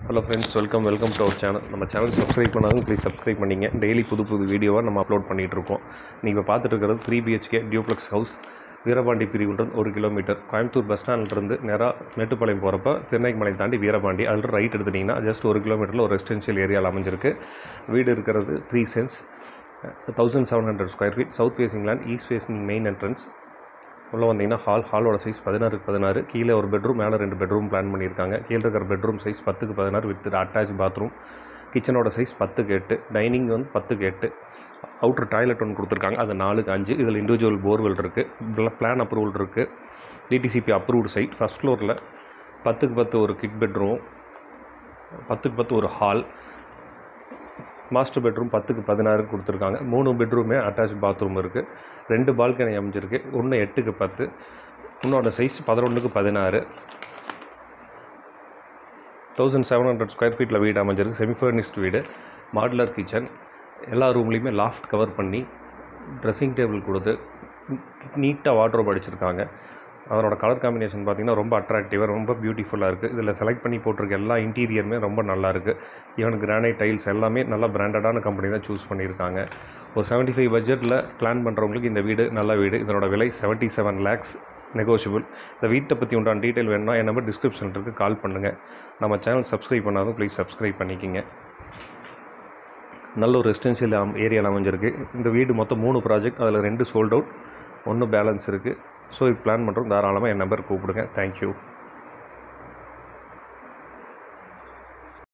Hello friends, welcome to our channel. நம்ம channel subscribe பண்ணாலும் please subscribe பண்ணிங்க. Daily புது வீடியோவாக நம்ம அப்லோட் பண்ணிகிட்ருக்கோம். நீங்கள் இப்போ பார்த்துட்டு இருக்கிறது 3 BHK டியூப்ளெக்ஸ் ஹவுஸ், வீரபாண்டி பிரிவுன்றது 1 கிலோமீட்டர். கோயம்புத்தூர் பஸ் ஸ்டாண்ட்லேருந்து நேராக மேட்டுப்பாளையம் போகிறப்ப திருநெல்வேலி தாண்டி வீரபாண்டி அதில் ரைட் எடுத்துட்டிங்கன்னா ஜஸ்ட் 1 கிலோமீட்டரில் ஒரு ரெசிடென்ஷியல் ஏரியாவில் அமைஞ்சிருக்கு. வீடு இருக்கிறது 3 cents, 1700 square feet, south facing land, east facing main entrance. உள்ளே வந்தீங்கன்னா ஹாலோட சைஸ் 16x16, கீழே ஒரு பெட்ரூம், மேலே 2 பெட்ரூம் பிளான் பண்ணியிருக்காங்க. கீழே இருக்கிற bedroom size 10x16 with attach bathroom. கிச்சனோட சைஸ் 10x8, டைனிங் வந்து 10x8, அவுட்ரு டாய்லெட் ஒன்று கொடுத்துருக்காங்க, அது 4x5. இதில் இண்டிவிஜுவல் போர்வெல் இருக்குது, பிளான் அப்ரூவல் இருக்குது, டிடிசிபி அப்ரூவ்டு சைட். ஃபஸ்ட் ஃப்ளோரில் 10x10 ஒரு கிட் பெட்ரூம், 10x10 ஒரு ஹால், மாஸ்டர் பெட்ரூம் 10x16 கொடுத்துருக்காங்க. 3 பெட்ரூமே அட்டாச் பாத்ரூம் இருக்குது. 2 பால்கனி அமைஞ்சிருக்கு. ஒன்று 8x10, இன்னொரு சைஸ் 11x16. 1700 ஸ்கொயர் ஃபீட்டில் வீடு அமைஞ்சிருக்கு. செமி ஃபர்னிஷ்ட் வீடு, மாடுலர் கிச்சன், எல்லா ரூம்லேயுமே லாஃப்ட் கவர் பண்ணி ட்ரெஸ்ஸிங் டேபிள் கொடுத்து நீட்டாக வார்ட்ரோப் அடிச்சிருக்காங்க. அதனோட கலர் காம்பினேஷன் பார்த்திங்கன்னா ரொம்ப அட்ராக்டிவாக, ரொம்ப பியூட்டிஃபுல்லாக இருக்குது. இதில் செலக்ட் பண்ணி போட்டிருக்க எல்லா இன்டீரியருமே ரொம்ப நல்லாயிருக்கு. ஈவன் கிரானைட் டைல்ஸ் எல்லாமே நல்லா பிராண்டடான கம்பெனி தான் சூஸ் பண்ணியிருக்காங்க. ஒரு 75 பட்ஜெட்டில் பிளான் பண்ணுறவங்களுக்கு இந்த வீடு நல்ல வீடு. இதனோட விலை 77 lakhs, நெகோஷியபிள். இந்த வீட்டை பற்றி உண்டான டீட்டெயில் வேணும்னா என் நம்பர் டிஸ்கிரிப்ஷன் இருக்குது, கால் பண்ணுங்கள். நம்ம சேனல் சப்ஸ்கிரைப் பண்ணாலும் ப்ளீஸ் சப்ஸ்கிரைப் பண்ணிக்கிங்க. நல்ல ஒரு ரெசிடென்ஷியல் ஏரியாவில் அமைஞ்சிருக்கு. இந்த வீடு மொத்தம் 3 ப்ராஜெக்ட், அதில் 2 சோல்ட் அவுட், 1 பேலன்ஸ் இருக்குது. ஸோ இது பிளான் பண்ணுறோம், தாராளமாக என் நம்பர் கூப்பிடுங்க. தேங்க்யூ.